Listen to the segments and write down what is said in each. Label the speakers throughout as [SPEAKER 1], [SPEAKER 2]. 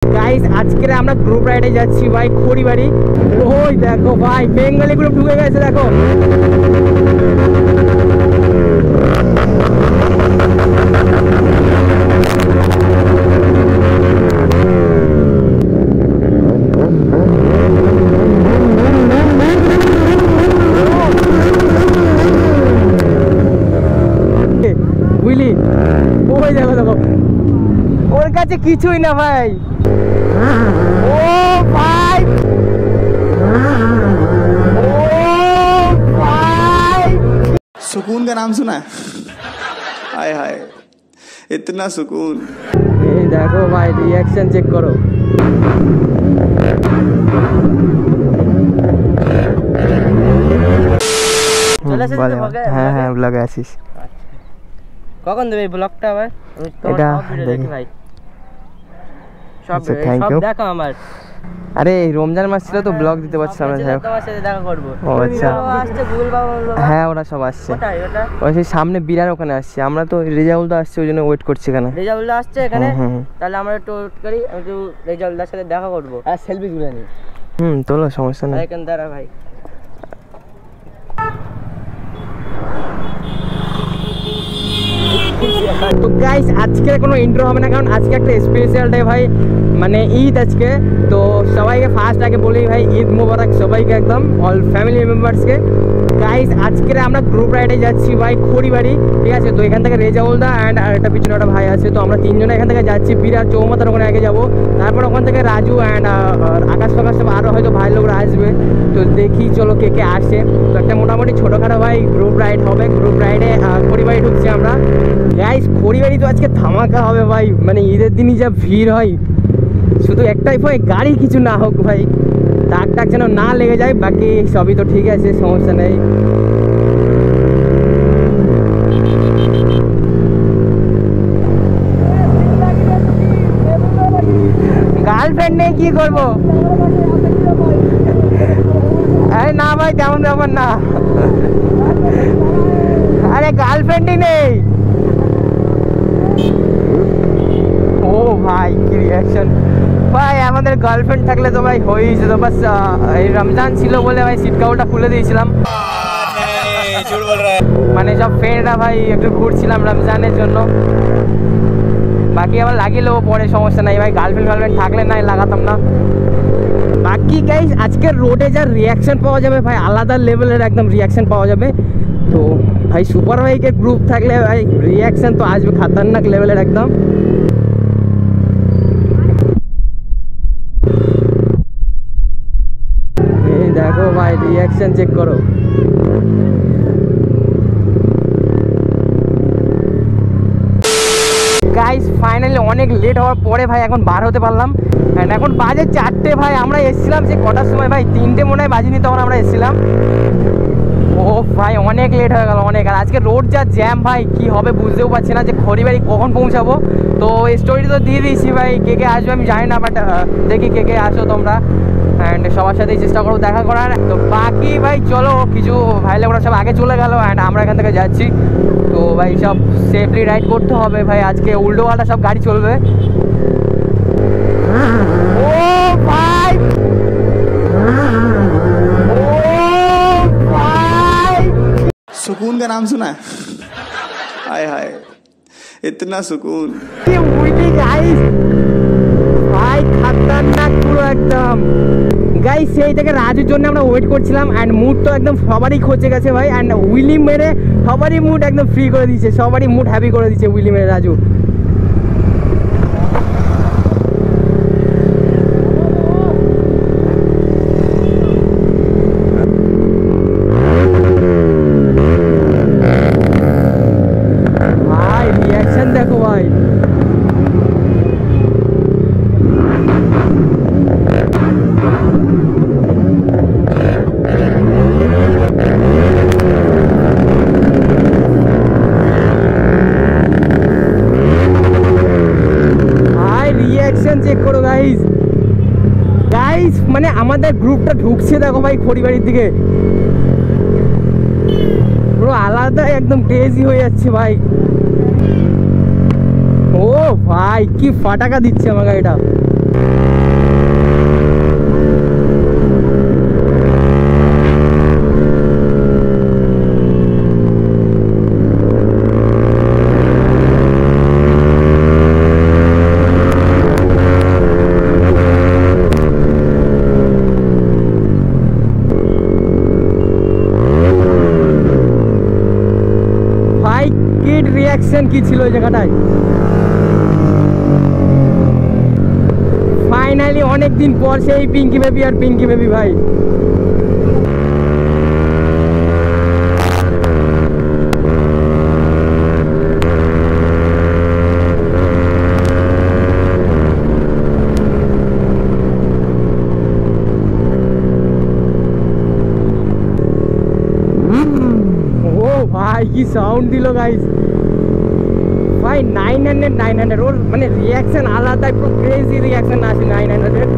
[SPEAKER 1] Guys আজকে আমরা group রাইডে যাচ্ছি ভাই খড়িবাড়ি। ওই দেখো ভাই বেঙ্গলি গ্রুপ ঢুকে গেছে দেখো। বুঝলি ওই দেখো দেখো ওর কাছে কিছুই না ভাই। ओ भाई
[SPEAKER 2] सुकून का नाम सुना है? हाय हाय इतना सुकून।
[SPEAKER 1] ये देखो भाई रिएक्शन चेक करो। হ্যাঁ হ্যাঁ ব্লগে আসিস কখন দেবে ব্লগটা আবার? এটা দেখি ভাই সব দেখা আমার। আরে রমজান মাস ছিল তো ব্লগ দিতে পারছিলাম না। তোমার সাথে দেখা করব। ও আচ্ছা আসছে গুগল বাবা। হ্যাঁ ওরা সব আসছে। কোথায় ওটা? ওই সেই সামনে বিরার ওখানে আসছে। আমরা তো রেজাউলদা আসছে ওই জন্য ওয়েট করছি এখানে। রেজাউলদা আসছে এখানে তাহলে আমরা একটু ওয়েট করি। একটু রেজাউলদার সাথে দেখা করব আর সেলফি তুলে নি। তোলো সমস্যা নেই। এখানে দাঁড়া ভাই। তো গাইস আজকে কোনো ইন্ট্রো হবে না কারণ আজকে একটা স্পেশাল ডে ভাই, মানে ঈদ আজকে। তো সবাইকে ফার্স্ট আগে বলি ভাই ঈদ মোবারক সবাইকে, একদম অল ফ্যামিলি মেম্বার্সকে। গাইস আজকে আমরা গ্রুপ রাইডে যাচ্ছি ভাই খড়িবাড়ি, ঠিক আছে? তো এখান থেকে রেজাউলদা অ্যান্ড আর একটা পিছনে একটা ভাই আছে। তো আমরা তিনজনে এখান থেকে যাচ্ছি বিরাট চৌমাথার ওখানে আগে যাবো, তারপর ওখান থেকে রাজু অ্যান্ড আকাশ ফাকাশ সব আরও হয়তো ভাই লোকরা আসবে। তো দেখি চলো কে কে আসে। তো একটা মোটামুটি ছোটোখাটো ভাই গ্রুপ রাইড হবে। গ্রুপ রাইডে খড়িবাড়ি ঢুকছি আমরা। গাইস খড়িবাড়ি তো আজকে ধামাকা হবে ভাই, মানে ঈদের দিনই যা ভিড় হয়। শুধু একটাই ভয় গাড়ি কিছু না হোক ভাই, টাক টাক যেন না লেগে যায়, বাকি সবই তো ঠিক আছে, সমস্যা নেই। গার্লফ্রেন্ড নেই কি করবো? আরে না ভাই তেমন ব্যাপার না। আরে গার্লফ্রেন্ডই নেই। ও ভাই কি রিয়াকশন ভাই! আমাদের গার্লফ্রেন্ড থাকলে তো ভাই হয়েই যেত। বাস এই রমজান ছিল বলে ভাই সিট কাউটা খুলে দিয়েছিলাম। মানে সব ফ্রেন্ডরা ভাই একটু ঘুরছিলাম রমজানের জন্য, বাকি আবার লাগিয়ে নেবো পরে, সমস্যা নাই ভাই। গার্লফ্রেন্ড থাকলে নাই লাগাতাম না। বাকি গাইস আজকের রোডে যা রিয়াকশন পাওয়া যাবে ভাই, আলাদা লেভেলের একদম রিয়াকশন পাওয়া যাবে। তো ভাই সুপার বাইকের গ্রুপ থাকলে ভাই রিয়াকশন তো আসবে খতরনাক লেভেলের একদম। এই দেখো ভাই রিয়াকশন চেক করো। গাইস ফাইনালি অনেক লেট হওয়ার পরে ভাই এখন বার হতে পারলাম। অ্যান্ড এখন বাজে 4টে ভাই। আমরা এসেছিলাম সে কটার সময় ভাই? 3টে মনে হয় বাজিনি তখন আমরা এসেছিলাম। ও ভাই অনেক লেট হয়ে গেল অনেক। আর আজকে রোড যা জ্যাম ভাই, কি হবে বুঝতেও পারছি না যে খড়িবাড়ি কখন পৌঁছাবো। তো স্টোরি তো দিয়ে দিয়েছি ভাই, কে কে আসবে আমি জানি না, বাট দেখি কে কে আসো তোমরা। অ্যান্ড সবার সাথেই চেষ্টা করবো দেখা করার। তো বাকি ভাই চলো, কিছু ভাই লোকরা সব আগে চলে গেল অ্যান্ড আমরা এখান থেকে যাচ্ছি। তো ভাই সব সেফলি রাইড করতে হবে ভাই, আজকে উল্টো পাল্টা সব গাড়ি চলবে। ও ভাই
[SPEAKER 2] सुकून का नाम सुना है? हाय हाय इतना सुकून।
[SPEAKER 1] ভাই খতরনাক পুরো একদম। গাইস সেই থেকে রাজুর জন্য আমরা ওয়েট করছিলাম অ্যান্ড মুড তো একদম সবারই খোঁজে গেছে ভাই। অ্যান্ড উইলি মেরে সবারই মুড একদম ফ্রি করে দিয়েছে, সবারই মুড হ্যাপি করে দিয়েছে উইলি মেরে রাজু। ভাই রিয়াকশন দেখো ভাই। চেক করো গাইস। গাইস মানে আমাদের গ্রুপটা ঢুকছে দেখো ভাই খড়িবাড়ির দিকে, পুরো আলাদা একদম ক্রেজি হয়ে যাচ্ছে ভাই। ও ভাই কি ফাটাকা দিচ্ছে আমার গাড়িটা। রিয়াকশন কি ছিল ওই জায়গাটায়। ফাইনালি অনেকদিন পর সেই পিঙ্কি বেবি আর পিঙ্কি বেবি ভাই। ভাই কি সাউন্ড দিল গাইস ভাই। 900 ওর মানে রিয়াকশন আলাদা, পুরো ক্রেজি রিয়াকশন আসে 900।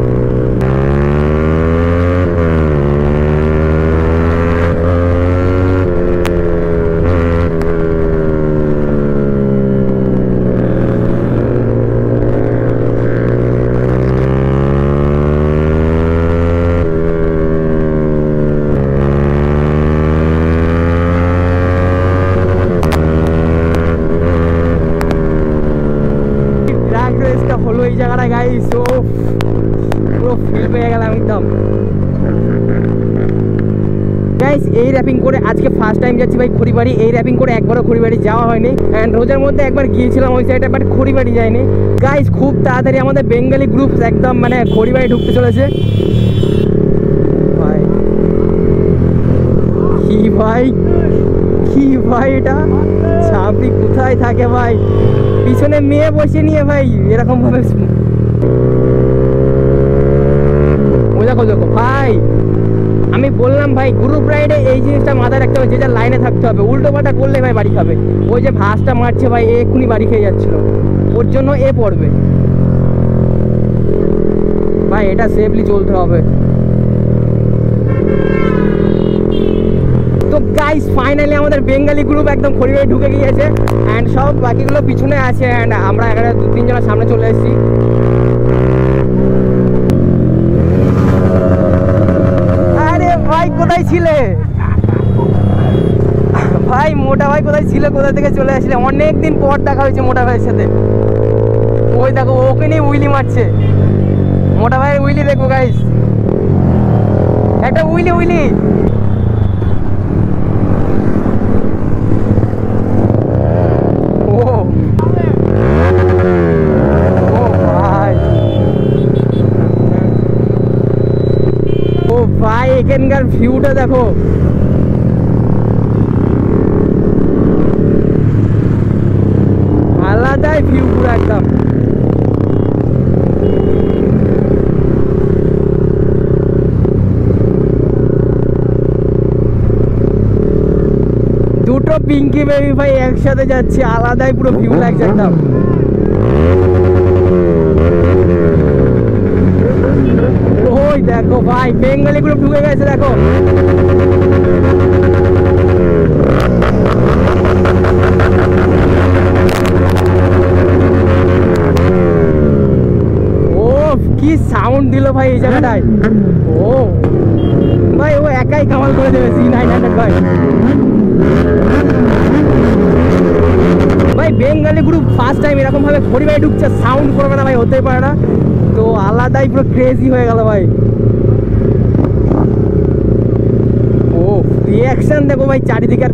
[SPEAKER 1] হলো এই জায়গাটা গাইস, ও পুরো ফিল পেয়ে গেলাম একদম গাইস। এই র্যাপিং করে আজকে ফার্স্ট টাইম যাচ্ছি ভাই খড়িবাড়ি। এই র্যাপিং করে একবারও খড়িবাড়ি যাওয়া হয়নি, অ্যান্ড রোজার মধ্যে একবার গিয়েছিলাম ওই সাইডে, বাট খড়িবাড়ি যায়নি গাইস। খুব তাড়াতাড়ি আমাদের বেঙ্গলি গ্রুপ একদম মানে খড়িবাড়ি ঢুকতে চলেছে ভাই। কি ভাই কি ভাই, এটা ছাপড়ি কোথায় থাকে ভাই, পিছনে মেয়ে বসে নিয়ে ভাই এরকম ভাবে। ও দেখো দেখো ভাই, আমি বললাম ভাই গ্রুপ রাইডে এই জিনিসটা মাথায় রাখতে হবে, যে যার লাইনে থাকতে হবে। উল্টো পাল্টা করলে ভাই বাড়ি খাবে। ওই যে ভাসটা মারছে ভাই, এক্ষুনি বাড়ি খেয়ে যাচ্ছিল, ওর জন্য এ পড়বে ভাই। এটা সেফলি চলতে হবে। তো গাইস ফাইনালি আমাদের বেঙ্গলি গ্রুপ একদম খড়িবাড়ি ঢুকে গিয়েছে, অ্যান্ড সব বাকিগুলো পিছনে আছে, অ্যান্ড আমরা এখানে 2-3 জনের সামনে চলে এসেছি। আরে ভাই কোথায় ছিলে ভাই, মোটা ভাই কোথায় ছিল, কোথা থেকে চলে আসলে? অনেকদিন পর দেখা হয়েছে মোটা ভাইয়ের সাথে। ওই দেখো ওকে নিয়ে উইলি মারছে, মোটা ভাই উইলি দেখো গাইস, একটা উইলি উইলি। ভাই এখানকার ভিউটা দেখো, আলাদাই ভিউ পুরো একদম। দুটো পিঙ্কি বেবি ভাই একসাথে যাচ্ছে, আলাদাই পুরো ভিউ লাগছে একদম। ওই দেখো ভাই বেঙ্গলি গ্রুপ ঢুকে গেছে দেখো। ও কি সাউন্ড দিল ভাই এই জায়গাটায়। ও ভাই ও একাই কামাল করে দেবে C900 ভাই। ভাই বেঙ্গলি গ্রুপ ফার্স্ট টাইম এরকম ভাবে খড়িবাড়ি ঢুকছে, সাউন্ড করবে না ভাই, হতেই পারে না। তো আলাদাই পুরো ক্রেজি হয়ে গেল ভাই। ও রিয়াকশন দেখো ভাই চারিদিকে।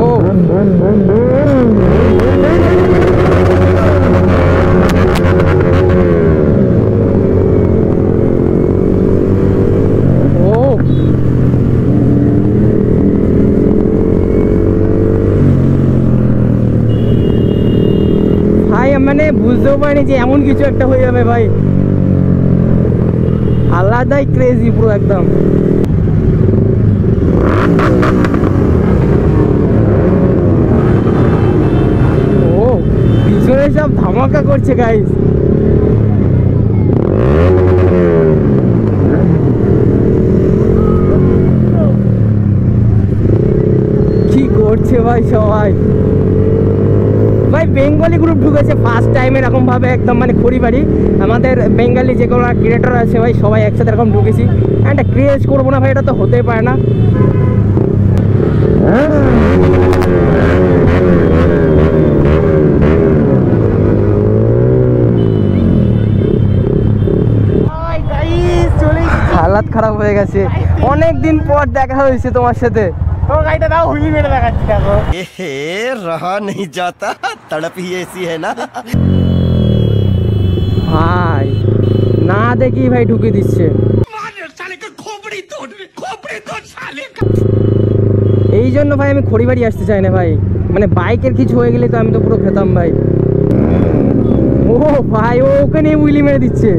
[SPEAKER 1] ও মানে বুঝতেও পারিনি যে এমন কিছু একটা হয়ে যাবে ভাই, আলাদাই ক্রেজি পুরো একদম। ও পিছনে সব ধামাকা করছে গাইস। কি করছে ভাই সবাই। ভাই বেঙ্গলি গ্রুপ ঢুকেছে ফার্স্ট টাইম এরকম ভাবে একদম মানে খড়িবাড়ি। আমাদের বেঙ্গলি যে কোনো ক্রিয়েটর আছে ভাই সবাই একসাথে এরকম ঢুকেছি, একটা ক্রিয়েট করবো না ভাই, এটা তো হতেই পারে না। হালাত খারাপ হয়ে গেছে, অনেক দিন পর দেখা হয়েছে তোমার সাথে। ও গাড়িটা দাও, হুইল মেরে দেখাচ্ছি দেখো।
[SPEAKER 3] ए रहा नहीं जाता, तड़प ही ऐसी है ना।
[SPEAKER 1] ভাই না দেখি ভাই ঢুকে দিচ্ছে। এই জন্য ভাই আমি খড়িবাড়ি আসতে চাই না ভাই, মানে বাইকের কিছু হয়ে গেলে তো আমি তো পুরো খেতাম ভাই। ও ভাই ও ওখানে উইলি মেরে দিচ্ছে,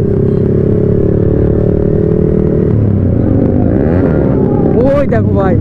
[SPEAKER 1] ওই দেখো ভাই।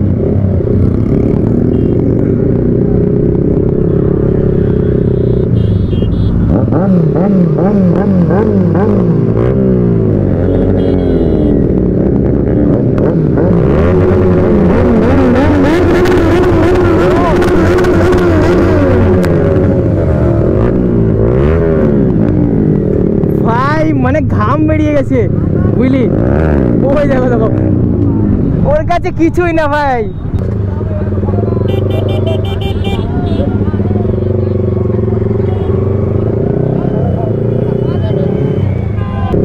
[SPEAKER 1] মানে ঘাম বেরিয়ে গেছে বুঝলি, ওই দেখো দেখো ওর কাছে কিছুই না ভাই।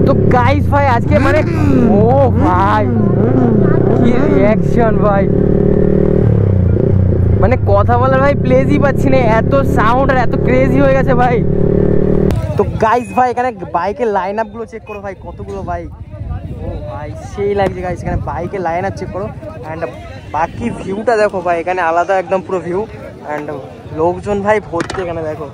[SPEAKER 1] তো গাইস ভাই আজকে মানে ও ভাই কি রিঅ্যাকশন ভাই, মানে কথা বলার ভাই প্লেজই পাচ্ছি না, এত সাউন্ড আর এত ক্রেজি হয়ে গেছে ভাই। তো গাইস ভাই এখানে বাইকের লাইন আপ গুলো চেক করো ভাই, কতগুলো বাইক, ও ভাই সেই লাগছে গাইস। এখানে বাইকের লাইন আপ চেক করো অ্যান্ড বাকি ভিউটা দেখো ভাই, এখানে আলাদা একদম পুরো ভিউ অ্যান্ড লোকজন ভাই ভর্তি এখানে দেখো।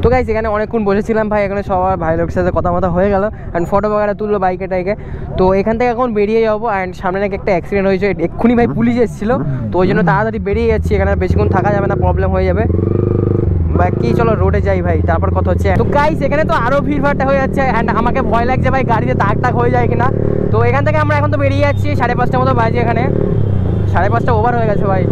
[SPEAKER 1] তো গাইস এখানে অনেকক্ষণ বসেছিলাম ভাই, এখানে সবার ভাই লোকের সাথে কথা মতো হয়ে গেল অ্যান্ড ফটো বগেরা তুললো বাইকে টাইকে। তো এখান থেকে এখন বেরিয়ে যাবো অ্যান্ড সামনে নাকি একটা অ্যাক্সিডেন্ট হয়েছে, এক্ষুনি ভাই পুলিশ এসেছিলো, তো ওই জন্য তাড়াতাড়ি বেরিয়ে যাচ্ছি, এখানে বেশিক্ষণ থাকা যাবে না, প্রবলেম হয়ে যাবে। বাকি চলো রোডে যাই ভাই, তারপর কথা হচ্ছে। তো গাইস এখানে তো আরও ভিড়ভাড়টা হয়ে যাচ্ছে অ্যান্ড আমাকে ভয় লাগছে ভাই গাড়িতে দাগ টাগ হয়ে যায় কিনা। তো এখান থেকে আমরা এখন তো বেরিয়ে যাচ্ছি, 5:30টার মতো বাজে, এখানে 5:30 ওভার হয়ে গেছে ভাই।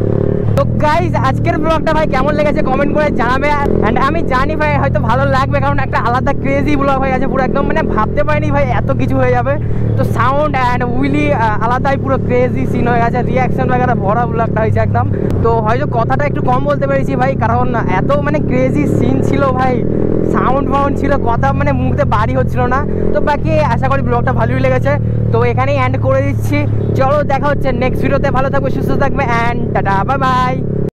[SPEAKER 1] তো গাইস আজকের ব্লগটা ভাই কেমন লেগেছে কমেন্ট করে জানাবে অ্যান্ড আমি জানি ভাই হয়তো ভালো লাগবে, কারণ একটা আলাদা ক্রেজি ব্লগ হয়ে গেছে পুরো একদম, মানে ভাবতে পারিনি ভাই এত কিছু হয়ে যাবে। তো সাউন্ড অ্যান্ড উইলি আলাদাই পুরো ক্রেজি সিন হয়ে গেছে, রিয়াকশন বাগেরা ভরা ব্লগটা হয়েছে একদম। তো হয়তো কথাটা একটু কম বলতে পেরেছি ভাই, কারণ এত মানে ক্রেজি সিন ছিল ভাই, সাউন্ড ফাউন্ড ছিল, কথা মানে মুখতে বাড়ি হচ্ছিল না। তো বাকি আশা করি ব্লগটা ভালোই লেগেছে, তো এখানেই এন্ড করে দিচ্ছি। চলো দেখা হচ্ছে নেক্সট ভিডিওতে, ভালো থাকবে সুস্থ থাকবে অ্যান্ড টাটা বাই বাই।